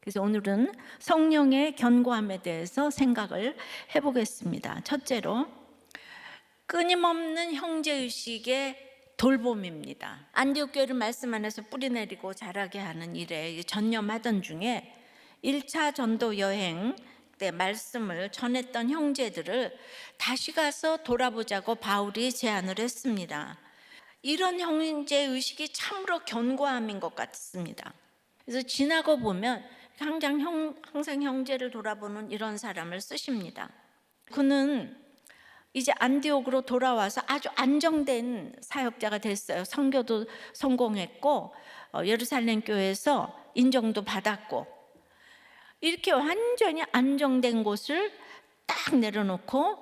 그래서 오늘은 성령의 견고함에 대해서 생각을 해보겠습니다. 첫째로, 끊임없는 형제의식의 돌봄입니다. 안디옥 교회를 말씀 안에서 뿌리내리고 자라게 하는 일에 전념하던 중에 1차 전도 여행 때 말씀을 전했던 형제들을 다시 가서 돌아보자고 바울이 제안을 했습니다. 이런 형제의식이 참으로 견고함인 것 같습니다. 그래서 지나고 보면 항상 형제를 돌아보는 이런 사람을 쓰십니다. 그는 이제 안디옥으로 돌아와서 아주 안정된 사역자가 됐어요. 선교도 성공했고 예루살렘 교회에서 인정도 받았고, 이렇게 완전히 안정된 곳을 딱 내려놓고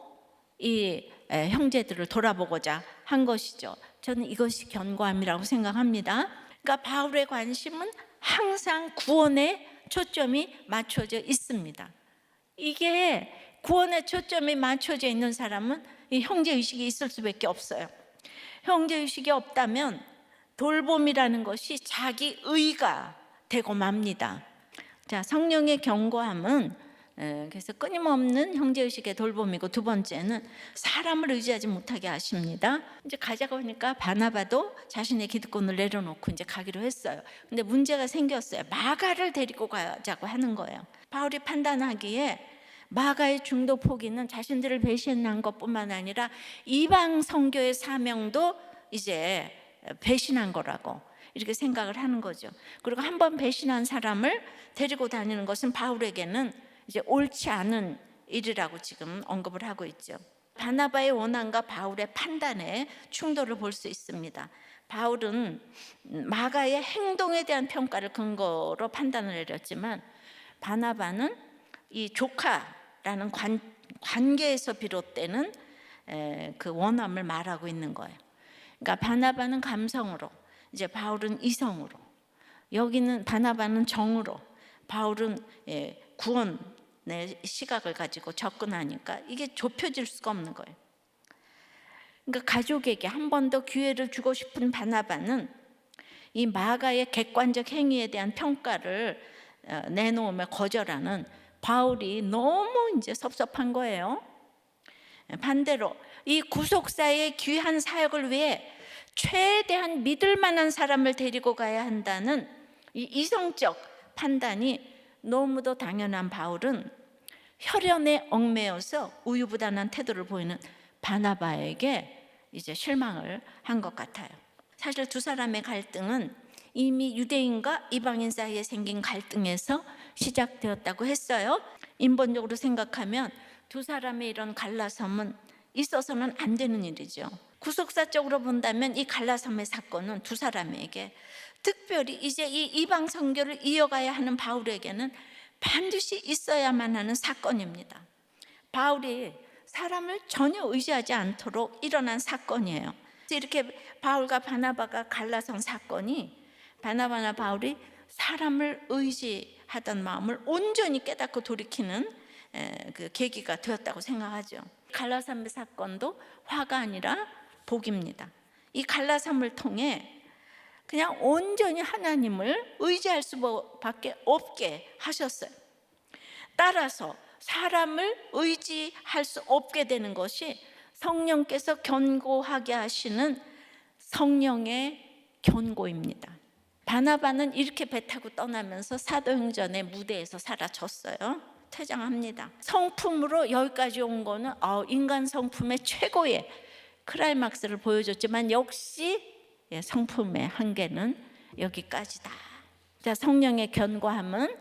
이 형제들을 돌아보고자 한 것이죠. 저는 이것이 견고함이라고 생각합니다. 그러니까 바울의 관심은 항상 구원에 초점이 맞춰져 있습니다. 이게 구원에 초점이 맞춰져 있는 사람은 이 형제의식이 있을 수밖에 없어요. 형제의식이 없다면 돌봄이라는 것이 자기 의가 되고 맙니다. 자, 성령의 견고함은 그래서 끊임없는 형제의식의 돌봄이고, 두 번째는 사람을 의지하지 못하게 하십니다. 이제 가자고 하니까 바나바도 자신의 기득권을 내려놓고 이제 가기로 했어요. 근데 문제가 생겼어요. 마가를 데리고 가자고 하는 거예요. 바울이 판단하기에 마가의 중도 포기는 자신들을 배신한 것뿐만 아니라 이방 선교의 사명도 이제 배신한 거라고 이렇게 생각을 하는 거죠. 그리고 한번 배신한 사람을 데리고 다니는 것은 바울에게는 이제 옳지 않은 일이라고 지금 언급을 하고 있죠. 바나바의 원함과 바울의 판단에 충돌을 볼 수 있습니다. 바울은 마가의 행동에 대한 평가를 근거로 판단을 내렸지만, 바나바는 이 조카라는 관계에서 비롯되는 그 원함을 말하고 있는 거예요. 그러니까 바나바는 감성으로, 이제 바울은 이성으로, 여기는 바나바는 정으로, 바울은 구원의 시각을 가지고 접근하니까 이게 좁혀질 수가 없는 거예요. 그러니까 가족에게 한 번 더 기회를 주고 싶은 바나바는 이 마가의 객관적 행위에 대한 평가를 내놓으며 거절하는 바울이 너무 이제 섭섭한 거예요. 반대로 이 구속사의 귀한 사역을 위해 최대한 믿을 만한 사람을 데리고 가야 한다는 이 이성적 판단이 너무도 당연한 바울은 혈연에 얽매여서 우유부단한 태도를 보이는 바나바에게 이제 실망을 한 것 같아요. 사실 두 사람의 갈등은 이미 유대인과 이방인 사이에 생긴 갈등에서 시작되었다고 했어요. 인본적으로 생각하면 두 사람의 이런 갈라섬은 있어서는 안 되는 일이죠. 구속사적으로 본다면 이 갈라섬의 사건은 두 사람에게, 특별히 이제 이 이방 선교를 이어가야 하는 바울에게는 반드시 있어야만 하는 사건입니다. 바울이 사람을 전혀 의지하지 않도록 일어난 사건이에요. 이렇게 바울과 바나바가 갈라선 사건이 바나바나 바울이 사람을 의지하던 마음을 온전히 깨닫고 돌이키는 그 계기가 되었다고 생각하죠. 갈라섬의 사건도 화가 아니라 복입니다. 이 갈라섬을 통해 그냥 온전히 하나님을 의지할 수밖에 없게 하셨어요. 따라서 사람을 의지할 수 없게 되는 것이 성령께서 견고하게 하시는 성령의 견고입니다. 바나바는 이렇게 배 타고 떠나면서 사도행전의 무대에서 사라졌어요. 퇴장합니다. 성품으로 여기까지 온 거는 인간 성품의 최고의 클라이막스를 보여줬지만, 역시 성품의 한계는 여기까지다. 자, 성령의 견고함은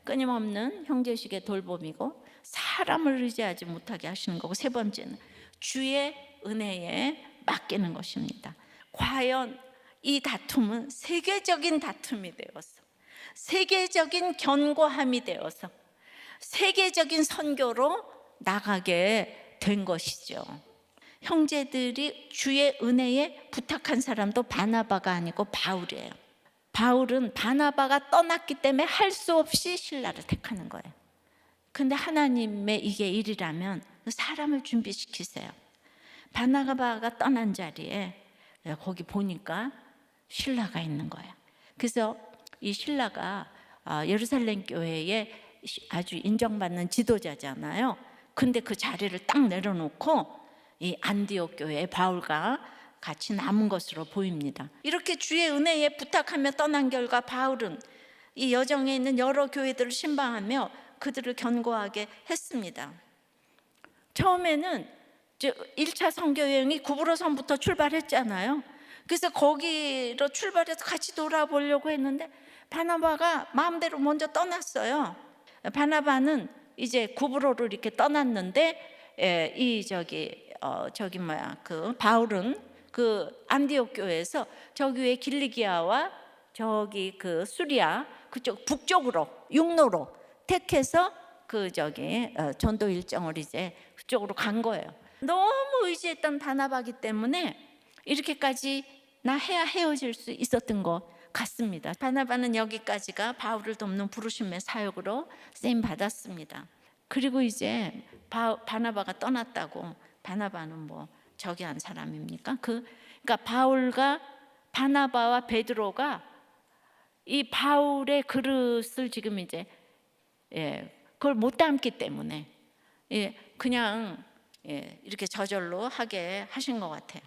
끊임없는 형제의식의 돌봄이고, 사람을 의지하지 못하게 하시는 거고, 세 번째는 주의 은혜에 맡기는 것입니다. 과연 이 다툼은 세계적인 다툼이 되어서, 세계적인 견고함이 되어서 세계적인 선교로 나가게 된 것이죠. 형제들이 주의 은혜에 부탁한 사람도 바나바가 아니고 바울이에요. 바울은 바나바가 떠났기 때문에 할 수 없이 신라를 택하는 거예요. 근데 하나님의 이게 일이라면 사람을 준비시키세요. 바나바가 떠난 자리에 거기 보니까 신라가 있는 거예요. 그래서 이 신라가 예루살렘 교회의 아주 인정받는 지도자잖아요. 근데 그 자리를 딱 내려놓고 이 안디옥 교회의 바울과 같이 남은 것으로 보입니다. 이렇게 주의 은혜에 부탁하며 떠난 결과 바울은 이 여정에 있는 여러 교회들을 신방하며 그들을 견고하게 했습니다. 처음에는 1차 선교 여행이 구브로선부터 출발했잖아요. 그래서 거기로 출발해서 같이 돌아보려고 했는데 바나바가 마음대로 먼저 떠났어요. 바나바는 이제 구브로를 이렇게 떠났는데 그 바울은 그 안디옥 교회에서 저기 왜 길리기아와 저기 그 수리아 그쪽 북쪽으로 육로로 택해서 전도 일정을 이제 그쪽으로 간 거예요. 너무 의지했던 바나바기 때문에 이렇게까지 나 해야 헤어질 수 있었던 것 같습니다. 바나바는 여기까지가 바울을 돕는 부르심의 사역으로 쓰임 받았습니다. 그리고 이제 바나바가 떠났다고 바나바는 뭐 저기 한 사람입니까? 그러니까 바울과 바나바와 베드로가 이 바울의 그릇을 지금 이제 그걸 못 담기 때문에 그냥 이렇게 저절로 하게 하신 것 같아요.